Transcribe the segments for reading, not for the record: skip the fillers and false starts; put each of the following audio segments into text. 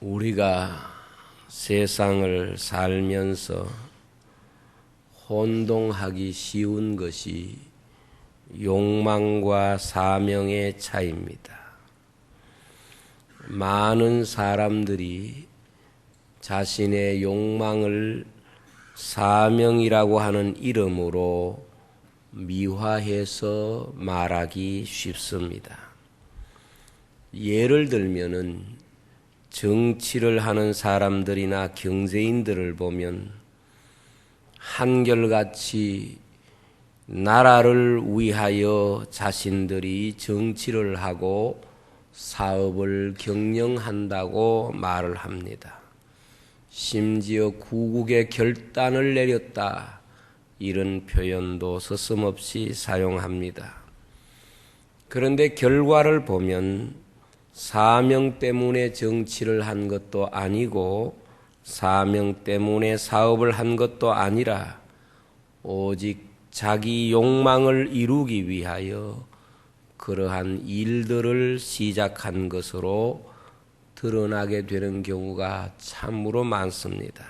우리가 세상을 살면서 혼동하기 쉬운 것이 욕망과 사명의 차이입니다. 많은 사람들이 자신의 욕망을 사명이라고 하는 이름으로 미화해서 말하기 쉽습니다. 예를 들면은 정치를 하는 사람들이나 경제인들을 보면 한결같이 나라를 위하여 자신들이 정치를 하고 사업을 경영한다고 말을 합니다. 심지어 구국의 결단을 내렸다, 이런 표현도 서슴없이 사용합니다. 그런데 결과를 보면 사명 때문에 정치를 한 것도 아니고 사명 때문에 사업을 한 것도 아니라 오직 자기 욕망을 이루기 위하여 그러한 일들을 시작한 것으로 드러나게 되는 경우가 참으로 많습니다.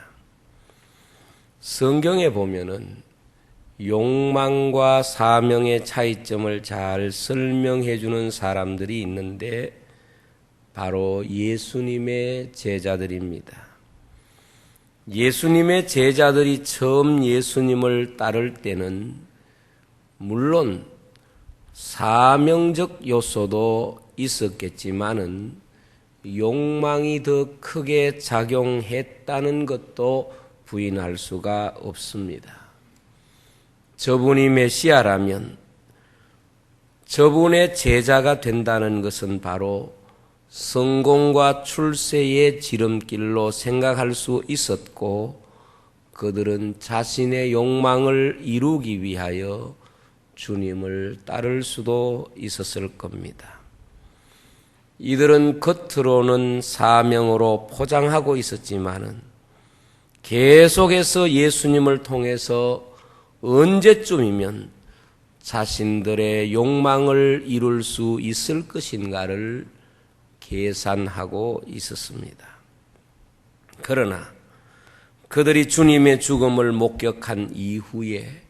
성경에 보면은 욕망과 사명의 차이점을 잘 설명해 주는 사람들이 있는데 바로 예수님의 제자들입니다. 예수님의 제자들이 처음 예수님을 따를 때는 물론 사명적 요소도 있었겠지만은 욕망이 더 크게 작용했다는 것도 부인할 수가 없습니다. 저분이 메시아라면 저분의 제자가 된다는 것은 바로 성공과 출세의 지름길로 생각할 수 있었고 그들은 자신의 욕망을 이루기 위하여 주님을 따를 수도 있었을 겁니다. 이들은 겉으로는 사명으로 포장하고 있었지만은 계속해서 예수님을 통해서 언제쯤이면 자신들의 욕망을 이룰 수 있을 것인가를 계산하고 있었습니다. 그러나 그들이 주님의 죽음을 목격한 이후에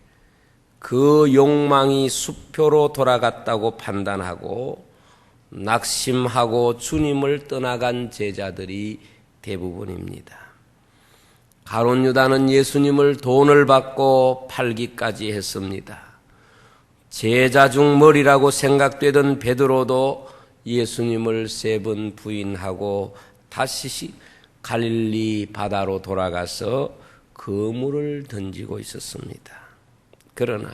그 욕망이 수표로 돌아갔다고 판단하고 낙심하고 주님을 떠나간 제자들이 대부분입니다. 가룟 유다는 예수님을 돈을 받고 팔기까지 했습니다. 제자 중 머리라고 생각되던 베드로도 예수님을 3번 부인하고 다시 갈릴리 바다로 돌아가서 그물을 던지고 있었습니다. 그러나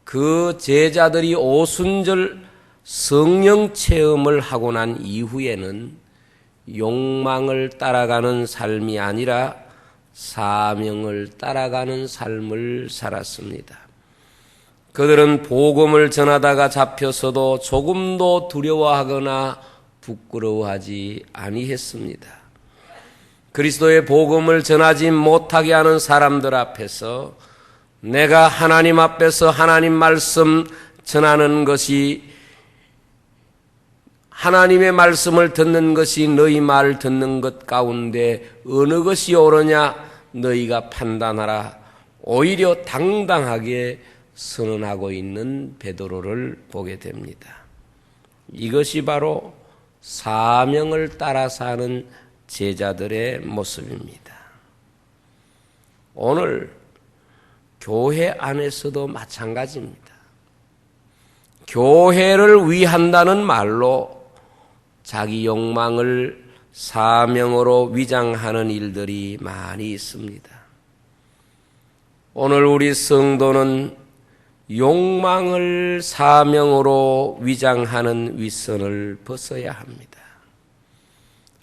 그 제자들이 오순절 성령 체험을 하고 난 이후에는 욕망을 따라가는 삶이 아니라 사명을 따라가는 삶을 살았습니다. 그들은 복음을 전하다가 잡혀서도 조금도 두려워하거나 부끄러워하지 아니했습니다. 그리스도의 복음을 전하지 못하게 하는 사람들 앞에서 내가 하나님 앞에서 하나님 말씀 전하는 것이 하나님의 말씀을 듣는 것이 너희 말 듣는 것 가운데 어느 것이 옳으냐 너희가 판단하라. 오히려 당당하게 선언하고 있는 베드로를 보게 됩니다. 이것이 바로 사명을 따라 사는 제자들의 모습입니다. 오늘 교회 안에서도 마찬가지입니다. 교회를 위한다는 말로 자기 욕망을 사명으로 위장하는 일들이 많이 있습니다. 오늘 우리 성도는 욕망을 사명으로 위장하는 윗선을 벗어야 합니다.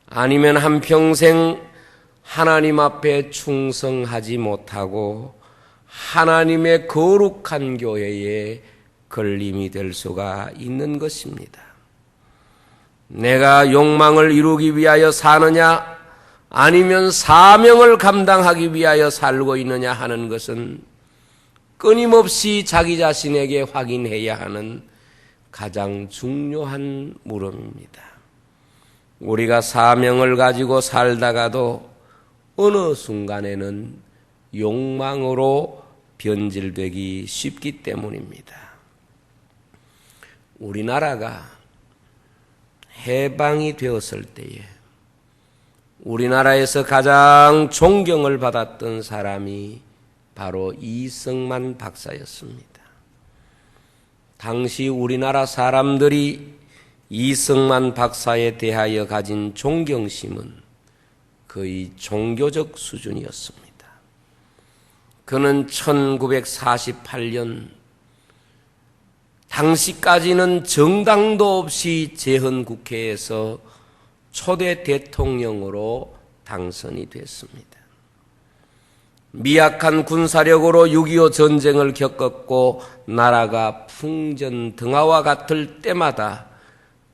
아니면 한평생 하나님 앞에 충성하지 못하고 하나님의 거룩한 교회에 걸림이 될 수가 있는 것입니다. 내가 욕망을 이루기 위하여 사느냐 아니면 사명을 감당하기 위하여 살고 있느냐 하는 것은 끊임없이 자기 자신에게 확인해야 하는 가장 중요한 물음입니다. 우리가 사명을 가지고 살다가도 어느 순간에는 욕망으로 변질되기 쉽기 때문입니다. 우리나라가 해방이 되었을 때에 우리나라에서 가장 존경을 받았던 사람이 바로 이승만 박사였습니다. 당시 우리나라 사람들이 이승만 박사에 대하여 가진 존경심은 거의 종교적 수준이었습니다. 그는 1948년 당시까지는 정당도 없이 재헌국회에서 초대 대통령으로 당선이 됐습니다. 미약한 군사력으로 6.25 전쟁을 겪었고 나라가 풍전등화와 같을 때마다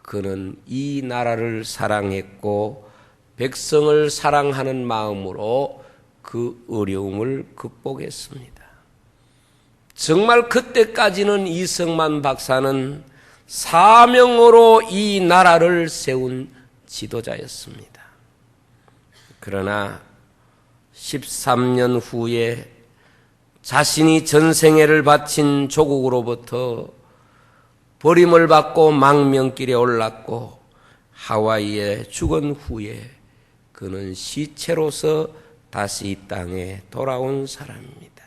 그는 이 나라를 사랑했고 백성을 사랑하는 마음으로 그 어려움을 극복했습니다. 정말 그때까지는 이승만 박사는 사명으로 이 나라를 세운 지도자였습니다. 그러나 13년 후에 자신이 전생애를 바친 조국으로부터 버림을 받고 망명길에 올랐고 하와이에 죽은 후에 그는 시체로서 다시 이 땅에 돌아온 사람입니다.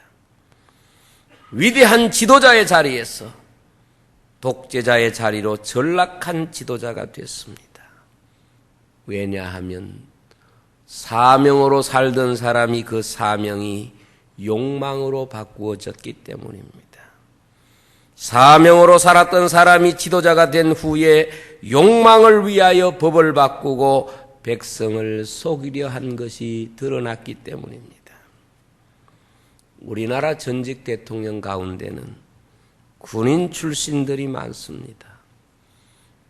위대한 지도자의 자리에서 독재자의 자리로 전락한 지도자가 됐습니다. 왜냐하면 사명으로 살던 사람이 그 사명이 욕망으로 바꾸어졌기 때문입니다. 사명으로 살았던 사람이 지도자가 된 후에 욕망을 위하여 법을 바꾸고 백성을 속이려 한 것이 드러났기 때문입니다. 우리나라 전직 대통령 가운데는 군인 출신들이 많습니다.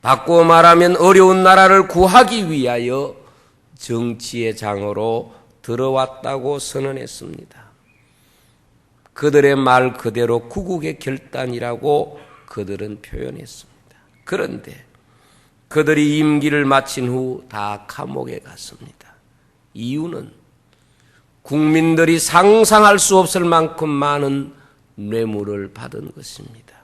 바꾸어 말하면 어려운 나라를 구하기 위하여 정치의 장으로 들어왔다고 선언했습니다. 그들의 말 그대로 구국의 결단이라고 그들은 표현했습니다. 그런데 그들이 임기를 마친 후 다 감옥에 갔습니다. 이유는 국민들이 상상할 수 없을 만큼 많은 뇌물을 받은 것입니다.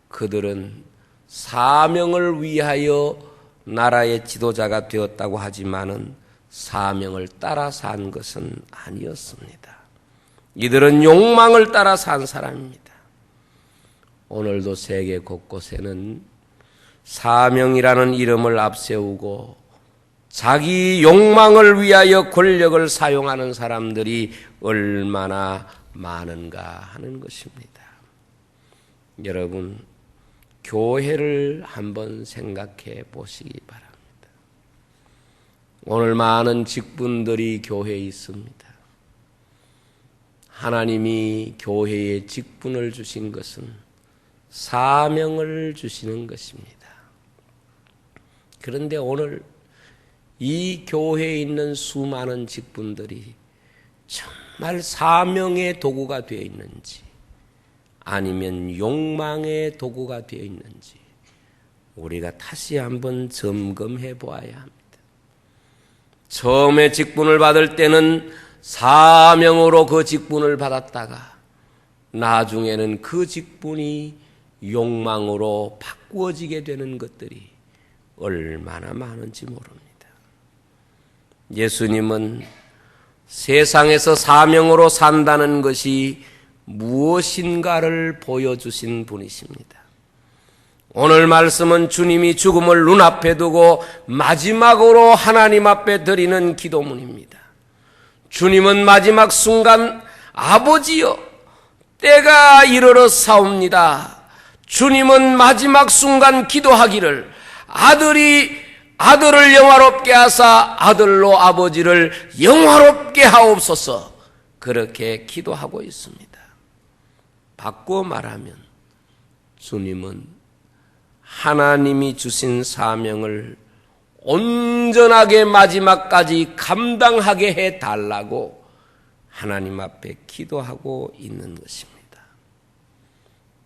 그들은 사명을 위하여 나라의 지도자가 되었다고 하지만은 사명을 따라 산 것은 아니었습니다. 이들은 욕망을 따라 산 사람입니다. 오늘도 세계 곳곳에는 사명이라는 이름을 앞세우고 자기 욕망을 위하여 권력을 사용하는 사람들이 얼마나 많은가 하는 것입니다. 여러분, 교회를 한번 생각해 보시기 바랍니다. 오늘 많은 직분들이 교회에 있습니다. 하나님이 교회에 직분을 주신 것은 사명을 주시는 것입니다. 그런데 오늘 이 교회에 있는 수많은 직분들이 정말 사명의 도구가 되어 있는지 아니면 욕망의 도구가 되어 있는지 우리가 다시 한번 점검해 보아야 합니다. 처음에 직분을 받을 때는 사명으로 그 직분을 받았다가 나중에는 그 직분이 욕망으로 바꾸어지게 되는 것들이 얼마나 많은지 모릅니다. 예수님은 세상에서 사명으로 산다는 것이 무엇인가를 보여주신 분이십니다. 오늘 말씀은 주님이 죽음을 눈앞에 두고 마지막으로 하나님 앞에 드리는 기도문입니다. 주님은 마지막 순간 아버지여 때가 이르러 사옵니다. 주님은 마지막 순간 기도하기를 아들을 영화롭게 하사 아들로 아버지를 영화롭게 하옵소서 그렇게 기도하고 있습니다. 바꾸어 말하면 주님은 하나님이 주신 사명을 온전하게 마지막까지 감당하게 해달라고 하나님 앞에 기도하고 있는 것입니다.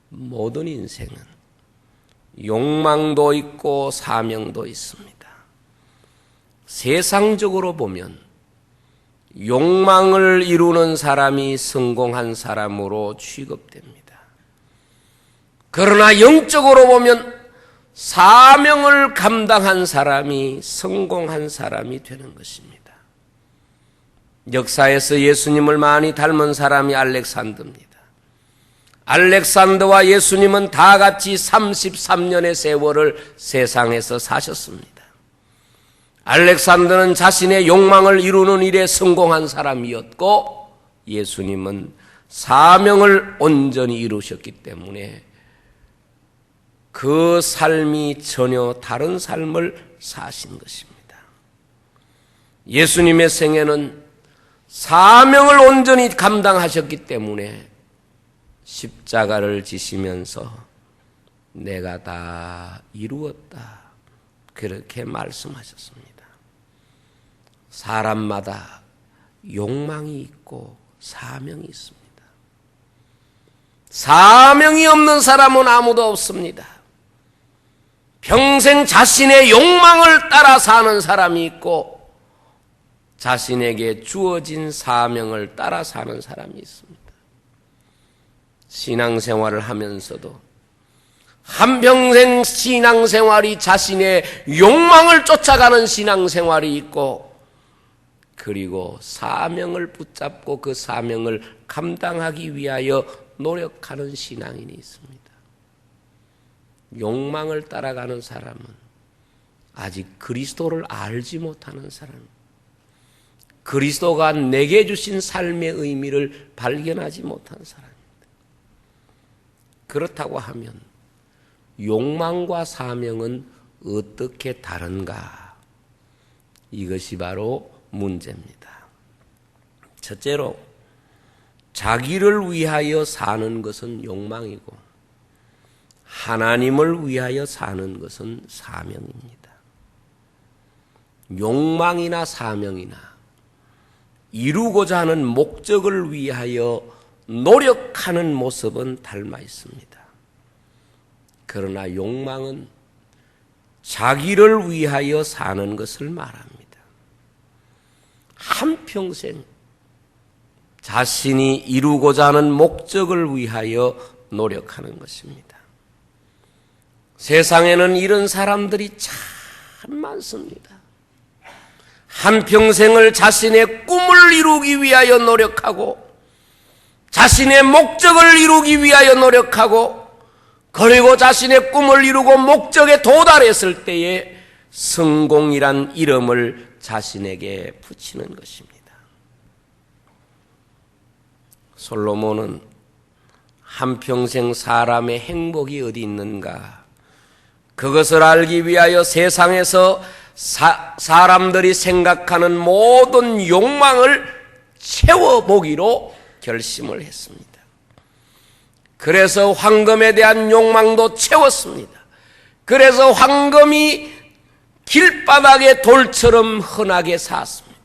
모든 인생은 욕망도 있고 사명도 있습니다. 세상적으로 보면 욕망을 이루는 사람이 성공한 사람으로 취급됩니다. 그러나 영적으로 보면 사명을 감당한 사람이 성공한 사람이 되는 것입니다. 역사에서 예수님을 많이 닮은 사람이 알렉산더입니다. 알렉산더와 예수님은 다 같이 33년의 세월을 세상에서 사셨습니다. 알렉산더는 자신의 욕망을 이루는 일에 성공한 사람이었고, 예수님은 사명을 온전히 이루셨기 때문에 그 삶이 전혀 다른 삶을 사신 것입니다. 예수님의 생애는 사명을 온전히 감당하셨기 때문에 십자가를 지시면서 내가 다 이루었다, 그렇게 말씀하셨습니다. 사람마다 욕망이 있고 사명이 있습니다. 사명이 없는 사람은 아무도 없습니다. 평생 자신의 욕망을 따라 사는 사람이 있고 자신에게 주어진 사명을 따라 사는 사람이 있습니다. 신앙생활을 하면서도 한평생 신앙생활이 자신의 욕망을 쫓아가는 신앙생활이 있고, 그리고 사명을 붙잡고 그 사명을 감당하기 위하여 노력하는 신앙인이 있습니다. 욕망을 따라가는 사람은 아직 그리스도를 알지 못하는 사람입니다. 그리스도가 내게 주신 삶의 의미를 발견하지 못한 사람입니다. 그렇다고 하면 욕망과 사명은 어떻게 다른가? 이것이 바로 문제입니다. 첫째로, 자기를 위하여 사는 것은 욕망이고 하나님을 위하여 사는 것은 사명입니다. 욕망이나 사명이나 이루고자 하는 목적을 위하여 노력하는 모습은 닮아 있습니다. 그러나 욕망은 자기를 위하여 사는 것을 말합니다. 한평생 자신이 이루고자 하는 목적을 위하여 노력하는 것입니다. 세상에는 이런 사람들이 참 많습니다. 한평생을 자신의 꿈을 이루기 위하여 노력하고 자신의 목적을 이루기 위하여 노력하고, 그리고 자신의 꿈을 이루고 목적에 도달했을 때에 성공이란 이름을 자신에게 붙이는 것입니다. 솔로몬은 한평생 사람의 행복이 어디 있는가, 그것을 알기 위하여 세상에서 사람들이 생각하는 모든 욕망을 채워보기로 결심을 했습니다. 그래서 황금에 대한 욕망도 채웠습니다. 그래서 황금이 길바닥의 돌처럼 흔하게 샀습니다.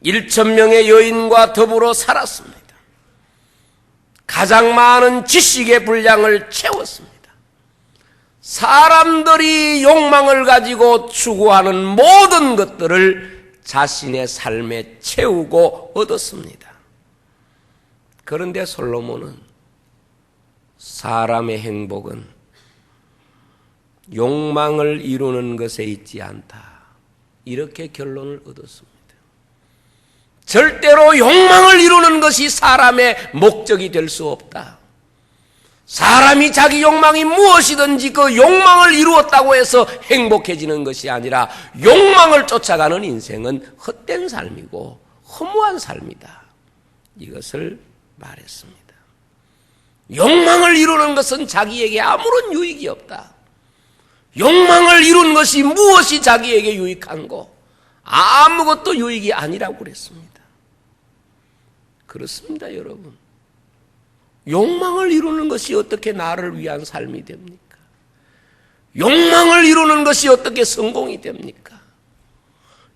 1,000명의 여인과 더불어 살았습니다. 가장 많은 지식의 분량을 채웠습니다. 사람들이 욕망을 가지고 추구하는 모든 것들을 자신의 삶에 채우고 얻었습니다. 그런데 솔로몬은 사람의 행복은 욕망을 이루는 것에 있지 않다, 이렇게 결론을 얻었습니다. 절대로 욕망을 이루는 것이 사람의 목적이 될 수 없다. 사람이 자기 욕망이 무엇이든지 그 욕망을 이루었다고 해서 행복해지는 것이 아니라 욕망을 쫓아가는 인생은 헛된 삶이고 허무한 삶이다, 이것을 말했습니다. 욕망을 이루는 것은 자기에게 아무런 유익이 없다. 욕망을 이루는 것이 무엇이 자기에게 유익한고? 아무것도 유익이 아니라고 그랬습니다. 그렇습니다, 여러분. 욕망을 이루는 것이 어떻게 나를 위한 삶이 됩니까? 욕망을 이루는 것이 어떻게 성공이 됩니까?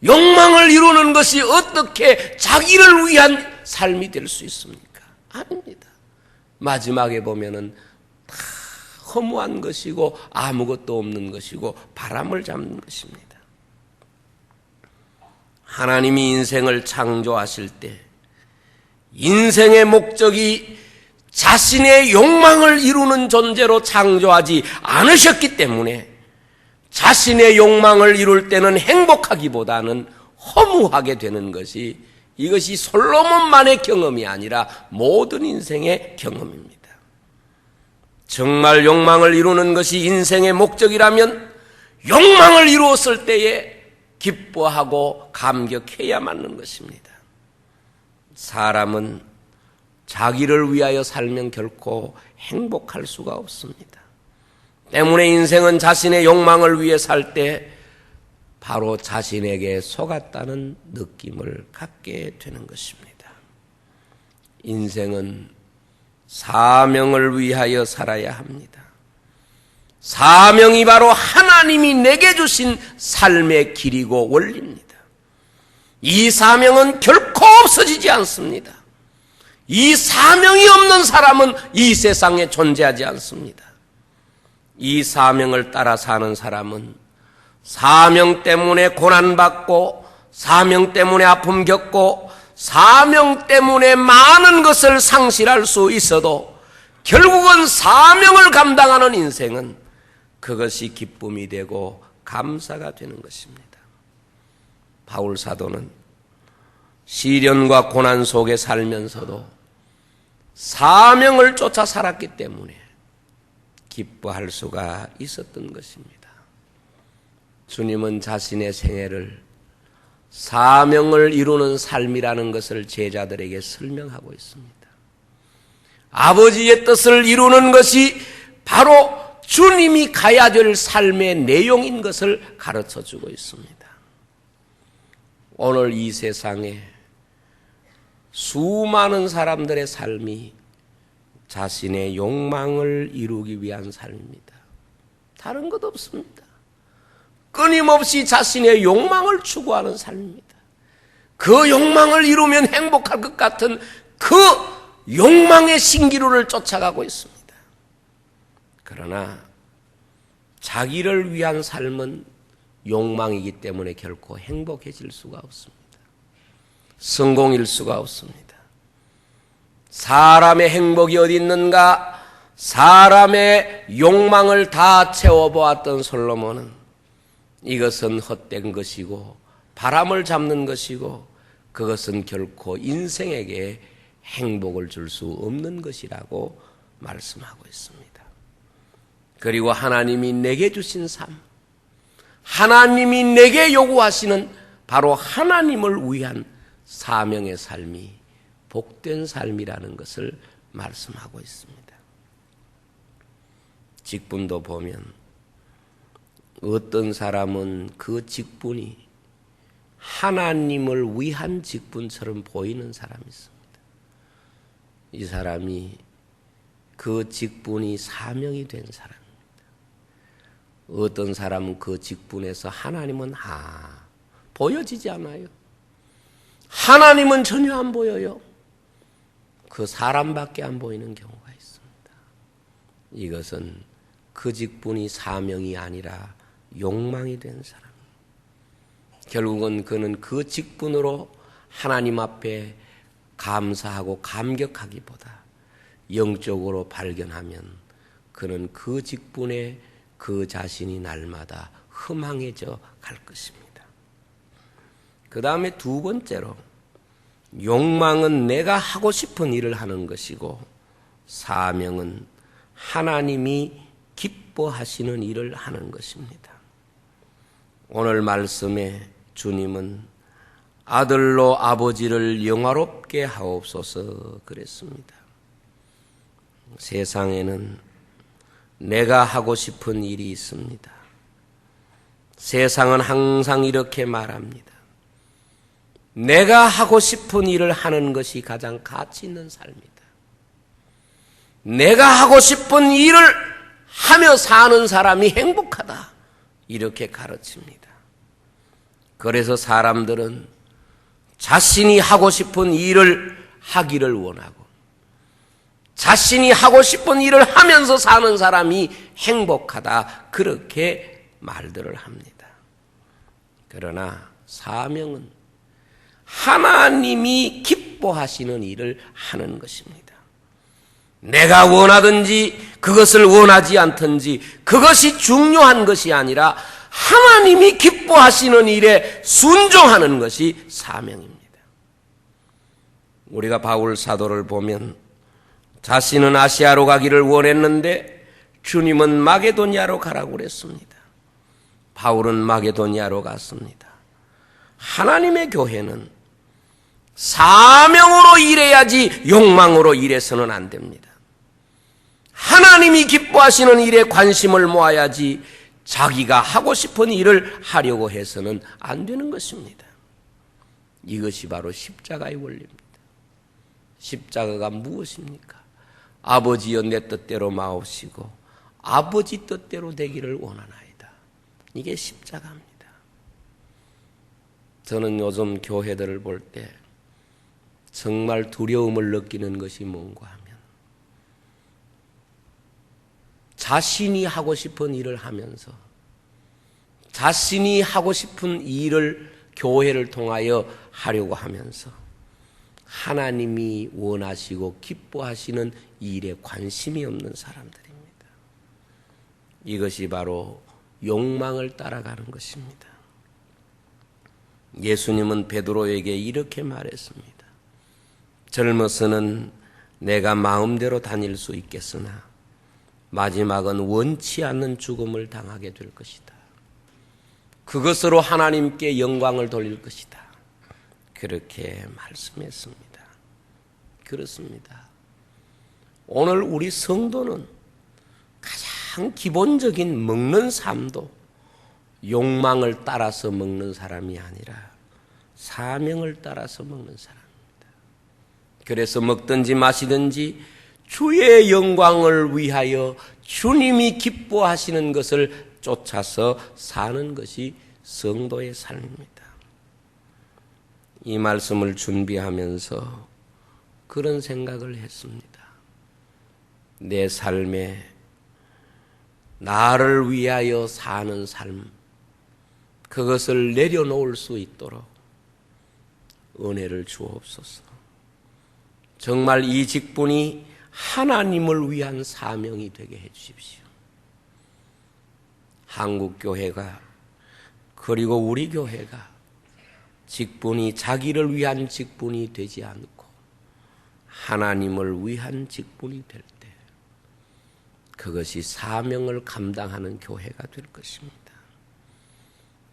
욕망을 이루는 것이 어떻게 자기를 위한 삶이 될 수 있습니까? 아닙니다. 마지막에 보면은 다 허무한 것이고 아무것도 없는 것이고 바람을 잡는 것입니다. 하나님이 인생을 창조하실 때 인생의 목적이 자신의 욕망을 이루는 존재로 창조하지 않으셨기 때문에 자신의 욕망을 이룰 때는 행복하기보다는 허무하게 되는 것이, 이것이 솔로몬만의 경험이 아니라 모든 인생의 경험입니다. 정말 욕망을 이루는 것이 인생의 목적이라면 욕망을 이루었을 때에 기뻐하고 감격해야 맞는 것입니다. 사람은 자기를 위하여 살면 결코 행복할 수가 없습니다. 때문에 인생은 자신의 욕망을 위해 살 때 바로 자신에게 속았다는 느낌을 갖게 되는 것입니다. 인생은 사명을 위하여 살아야 합니다. 사명이 바로 하나님이 내게 주신 삶의 길이고 원리입니다. 이 사명은 결코 없어지지 않습니다. 이 사명이 없는 사람은 이 세상에 존재하지 않습니다. 이 사명을 따라 사는 사람은 사명 때문에 고난받고, 사명 때문에 아픔 겪고, 사명 때문에 많은 것을 상실할 수 있어도 결국은 사명을 감당하는 인생은 그것이 기쁨이 되고 감사가 되는 것입니다. 바울 사도는 시련과 고난 속에 살면서도 사명을 쫓아 살았기 때문에 기뻐할 수가 있었던 것입니다. 주님은 자신의 생애를 사명을 이루는 삶이라는 것을 제자들에게 설명하고 있습니다. 아버지의 뜻을 이루는 것이 바로 주님이 가야 될 삶의 내용인 것을 가르쳐주고 있습니다. 오늘 이 세상에 수많은 사람들의 삶이 자신의 욕망을 이루기 위한 삶입니다. 다른 것 없습니다. 끊임없이 자신의 욕망을 추구하는 삶입니다. 그 욕망을 이루면 행복할 것 같은 그 욕망의 신기루를 쫓아가고 있습니다. 그러나 자기를 위한 삶은 욕망이기 때문에 결코 행복해질 수가 없습니다. 성공일 수가 없습니다. 사람의 행복이 어디 있는가? 사람의 욕망을 다 채워보았던 솔로몬은 이것은 헛된 것이고 바람을 잡는 것이고 그것은 결코 인생에게 행복을 줄 수 없는 것이라고 말씀하고 있습니다. 그리고 하나님이 내게 주신 삶, 하나님이 내게 요구하시는 바로 하나님을 위한 사명의 삶이 복된 삶이라는 것을 말씀하고 있습니다. 직분도 보면 어떤 사람은 그 직분이 하나님을 위한 직분처럼 보이는 사람이 있습니다. 이 사람이 그 직분이 사명이 된 사람입니다. 어떤 사람은 그 직분에서 하나님은 보여지지 않아요. 하나님은 전혀 안 보여요. 그 사람밖에 안 보이는 경우가 있습니다. 이것은 그 직분이 사명이 아니라 욕망이 된 사람. 결국은 그는 그 직분으로 하나님 앞에 감사하고 감격하기보다 영적으로 발견하면 그는 그 직분에 그 자신이 날마다 허망해져 갈 것입니다. 그 다음에 두 번째로 욕망은 내가 하고 싶은 일을 하는 것이고 사명은 하나님이 기뻐하시는 일을 하는 것입니다. 오늘 말씀에 주님은 아들로 아버지를 영화롭게 하옵소서 그랬습니다. 세상에는 내가 하고 싶은 일이 있습니다. 세상은 항상 이렇게 말합니다. 내가 하고 싶은 일을 하는 것이 가장 가치 있는 삶이다. 내가 하고 싶은 일을 하며 사는 사람이 행복하다. 이렇게 가르칩니다. 그래서 사람들은 자신이 하고 싶은 일을 하기를 원하고 자신이 하고 싶은 일을 하면서 사는 사람이 행복하다. 그렇게 말들을 합니다. 그러나 사명은 하나님이 기뻐하시는 일을 하는 것입니다. 내가 원하든지 그것을 원하지 않든지 그것이 중요한 것이 아니라 하나님이 기뻐하시는 일에 순종하는 것이 사명입니다. 우리가 바울 사도를 보면 자신은 아시아로 가기를 원했는데 주님은 마게도니아로 가라고 그랬습니다. 바울은 마게도니아로 갔습니다. 하나님의 교회는 사명으로 일해야지 욕망으로 일해서는 안 됩니다. 하나님이 기뻐하시는 일에 관심을 모아야지 자기가 하고 싶은 일을 하려고 해서는 안 되는 것입니다. 이것이 바로 십자가의 원리입니다. 십자가가 무엇입니까? 아버지여 내 뜻대로 마옵시고 아버지 뜻대로 되기를 원하나이다. 이게 십자가입니다. 저는 요즘 교회들을 볼 때 정말 두려움을 느끼는 것이 뭔가 하면 자신이 하고 싶은 일을 하면서 자신이 하고 싶은 일을 교회를 통하여 하려고 하면서 하나님이 원하시고 기뻐하시는 일에 관심이 없는 사람들입니다. 이것이 바로 욕망을 따라가는 것입니다. 예수님은 베드로에게 이렇게 말했습니다. 젊어서는 내가 마음대로 다닐 수 있겠으나 마지막은 원치 않는 죽음을 당하게 될 것이다. 그것으로 하나님께 영광을 돌릴 것이다. 그렇게 말씀했습니다. 그렇습니다. 오늘 우리 성도는 가장 기본적인 먹는 삶도 욕망을 따라서 먹는 사람이 아니라 사명을 따라서 먹는 사람입니다. 그래서 먹든지 마시든지 주의 영광을 위하여 주님이 기뻐하시는 것을 쫓아서 사는 것이 성도의 삶입니다. 이 말씀을 준비하면서 그런 생각을 했습니다. 내 삶에 나를 위하여 사는 삶, 그것을 내려놓을 수 있도록 은혜를 주옵소서. 정말 이 직분이 하나님을 위한 사명이 되게 해 주십시오. 한국교회가 그리고 우리 교회가 직분이 자기를 위한 직분이 되지 않고 하나님을 위한 직분이 될 때 그것이 사명을 감당하는 교회가 될 것입니다.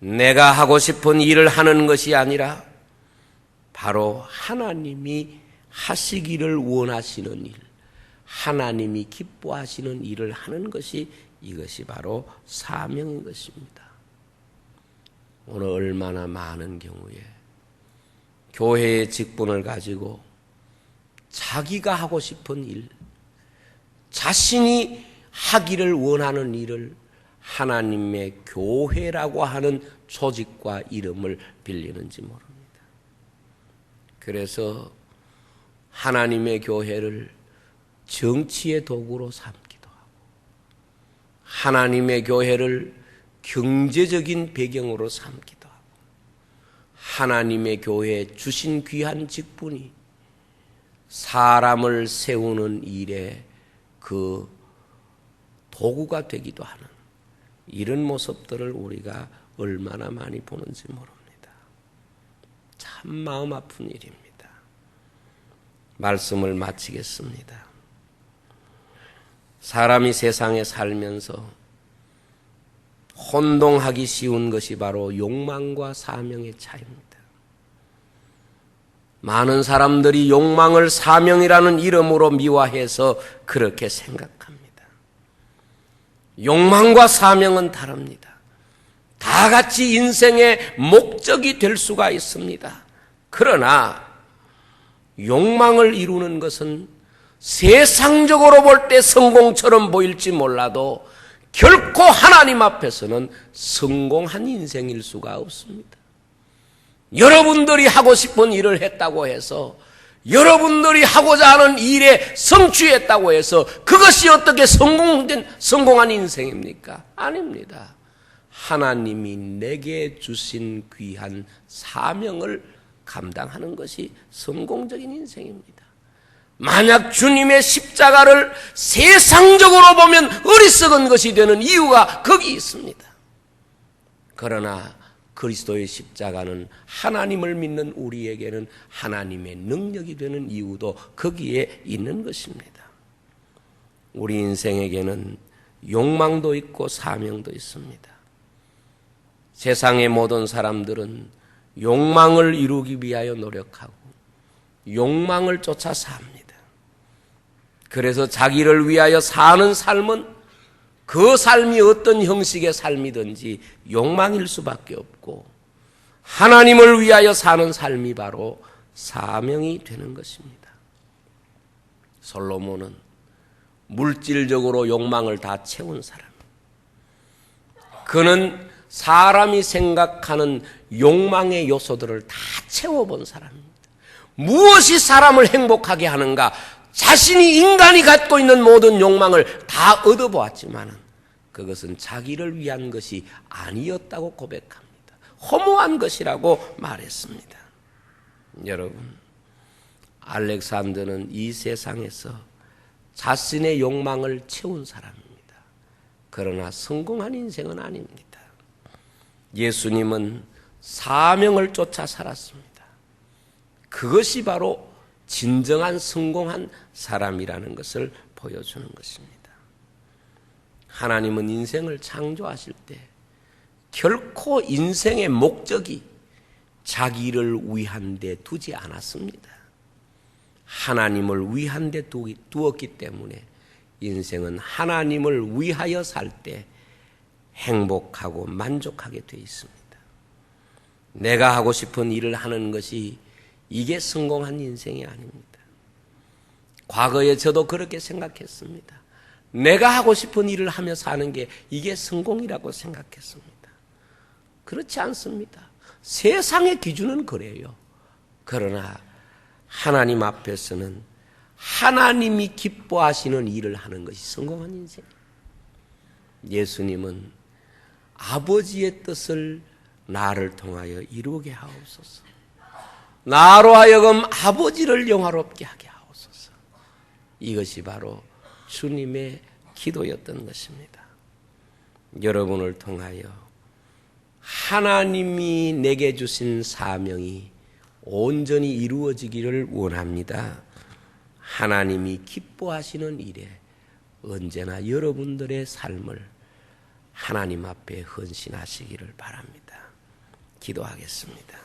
내가 하고 싶은 일을 하는 것이 아니라 바로 하나님이 하시기를 원하시는 일, 하나님이 기뻐하시는 일을 하는 것이 이것이 바로 사명인 것입니다. 오늘 얼마나 많은 경우에 교회의 직분을 가지고 자기가 하고 싶은 일, 자신이 하기를 원하는 일을 하나님의 교회라고 하는 조직과 이름을 빌리는지 모릅니다. 그래서 하나님의 교회를 정치의 도구로 삼기도 하고 하나님의 교회를 경제적인 배경으로 삼기도 하고 하나님의 교회에 주신 귀한 직분이 사람을 세우는 일에 그 도구가 되기도 하는 이런 모습들을 우리가 얼마나 많이 보는지 모릅니다. 참 마음 아픈 일입니다. 말씀을 마치겠습니다. 사람이 세상에 살면서 혼동하기 쉬운 것이 바로 욕망과 사명의 차이입니다. 많은 사람들이 욕망을 사명이라는 이름으로 미화해서 그렇게 생각합니다. 욕망과 사명은 다릅니다. 다 같이 인생의 목적이 될 수가 있습니다. 그러나 욕망을 이루는 것은 세상적으로 볼 때 성공처럼 보일지 몰라도 결코 하나님 앞에서는 성공한 인생일 수가 없습니다. 여러분들이 하고 싶은 일을 했다고 해서 여러분들이 하고자 하는 일에 성취했다고 해서 그것이 어떻게 성공한 인생입니까? 아닙니다. 하나님이 내게 주신 귀한 사명을 감당하는 것이 성공적인 인생입니다. 만약 주님의 십자가를 세상적으로 보면 어리석은 것이 되는 이유가 거기 있습니다. 그러나 그리스도의 십자가는 하나님을 믿는 우리에게는 하나님의 능력이 되는 이유도 거기에 있는 것입니다. 우리 인생에게는 욕망도 있고 사명도 있습니다. 세상의 모든 사람들은 욕망을 이루기 위하여 노력하고 욕망을 쫓아 삽니다. 그래서 자기를 위하여 사는 삶은 그 삶이 어떤 형식의 삶이든지 욕망일 수밖에 없고, 하나님을 위하여 사는 삶이 바로 사명이 되는 것입니다. 솔로몬은 물질적으로 욕망을 다 채운 사람. 그는 사람이 생각하는 욕망의 요소들을 다 채워본 사람입니다. 무엇이 사람을 행복하게 하는가? 자신이 인간이 갖고 있는 모든 욕망을 다 얻어보았지만 그것은 자기를 위한 것이 아니었다고 고백합니다. 허무한 것이라고 말했습니다. 여러분, 알렉산더는 이 세상에서 자신의 욕망을 채운 사람입니다. 그러나 성공한 인생은 아닙니다. 예수님은 사명을 쫓아 살았습니다. 그것이 바로 진정한 성공한 사람이라는 것을 보여주는 것입니다. 하나님은 인생을 창조하실 때 결코 인생의 목적이 자기를 위한 데 두지 않았습니다. 하나님을 위한 데 두었기 때문에 인생은 하나님을 위하여 살 때 행복하고 만족하게 되어 있습니다. 내가 하고 싶은 일을 하는 것이 이게 성공한 인생이 아닙니다. 과거에 저도 그렇게 생각했습니다. 내가 하고 싶은 일을 하며 사는 게 이게 성공이라고 생각했습니다. 그렇지 않습니다. 세상의 기준은 그래요. 그러나 하나님 앞에서는 하나님이 기뻐하시는 일을 하는 것이 성공한 인생입니다. 예수님은 아버지의 뜻을 나를 통하여 이루게 하옵소서. 나로 하여금 아버지를 영화롭게 하게 하옵소서. 이것이 바로 주님의 기도였던 것입니다. 여러분을 통하여 하나님이 내게 주신 사명이 온전히 이루어지기를 원합니다. 하나님이 기뻐하시는 일에 언제나 여러분들의 삶을 하나님 앞에 헌신하시기를 바랍니다. 기도하겠습니다.